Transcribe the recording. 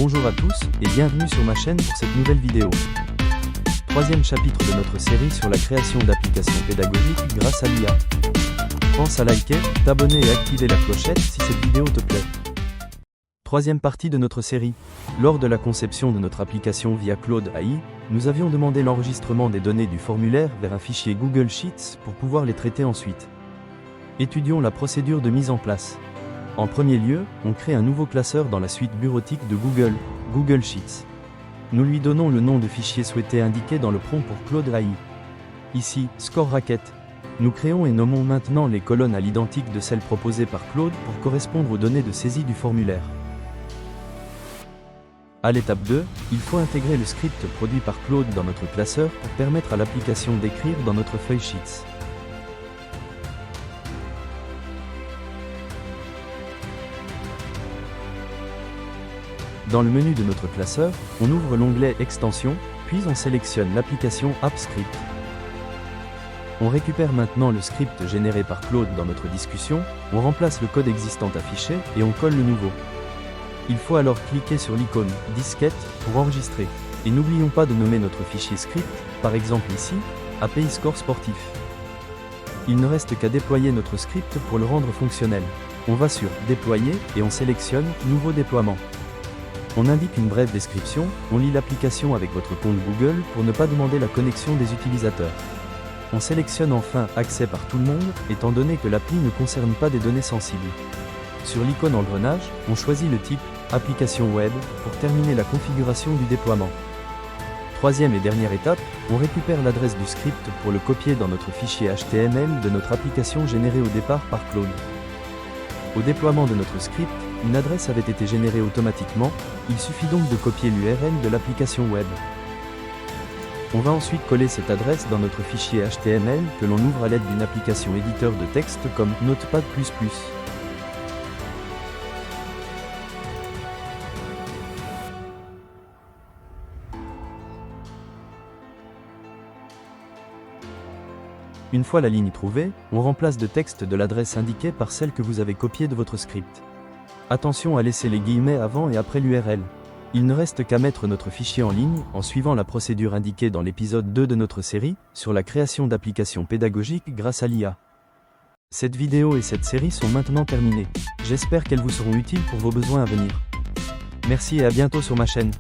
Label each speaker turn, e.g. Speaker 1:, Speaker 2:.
Speaker 1: Bonjour à tous, et bienvenue sur ma chaîne pour cette nouvelle vidéo. Troisième chapitre de notre série sur la création d'applications pédagogiques grâce à l'IA. Pense à liker, t'abonner et activer la clochette si cette vidéo te plaît. Troisième partie de notre série. Lors de la conception de notre application via Claude AI, nous avions demandé l'enregistrement des données du formulaire vers un fichier Google Sheets pour pouvoir les traiter ensuite. Étudions la procédure de mise en place. En premier lieu, on crée un nouveau classeur dans la suite bureautique de Google, Google Sheets. Nous lui donnons le nom de fichier souhaité indiqué dans le prompt pour Claude AI. Ici, Score Racket. Nous créons et nommons maintenant les colonnes à l'identique de celles proposées par Claude pour correspondre aux données de saisie du formulaire. À l'étape 2, il faut intégrer le script produit par Claude dans notre classeur pour permettre à l'application d'écrire dans notre feuille Sheets. Dans le menu de notre classeur, on ouvre l'onglet Extensions, puis on sélectionne l'application AppScript. On récupère maintenant le script généré par Claude dans notre discussion, on remplace le code existant affiché et on colle le nouveau. Il faut alors cliquer sur l'icône « Disquette » pour enregistrer. Et n'oublions pas de nommer notre fichier script, par exemple ici, API Score Sportif. Il ne reste qu'à déployer notre script pour le rendre fonctionnel. On va sur « Déployer » et on sélectionne « Nouveau déploiement ». On indique une brève description, on lit l'application avec votre compte Google pour ne pas demander la connexion des utilisateurs. On sélectionne enfin « Accès par tout le monde » étant donné que l'appli ne concerne pas des données sensibles. Sur l'icône engrenage, on choisit le type « Application web » pour terminer la configuration du déploiement. Troisième et dernière étape, on récupère l'adresse du script pour le copier dans notre fichier HTML de notre application générée au départ par Claude. Au déploiement de notre script, une adresse avait été générée automatiquement, il suffit donc de copier l'URL de l'application web. On va ensuite coller cette adresse dans notre fichier HTML que l'on ouvre à l'aide d'une application éditeur de texte comme Notepad++. Une fois la ligne trouvée, on remplace le texte de l'adresse indiquée par celle que vous avez copiée de votre script. Attention à laisser les guillemets avant et après l'URL. Il ne reste qu'à mettre notre fichier en ligne en suivant la procédure indiquée dans l'épisode 2 de notre série sur la création d'applications pédagogiques grâce à l'IA. Cette vidéo et cette série sont maintenant terminées. J'espère qu'elles vous seront utiles pour vos besoins à venir. Merci et à bientôt sur ma chaîne.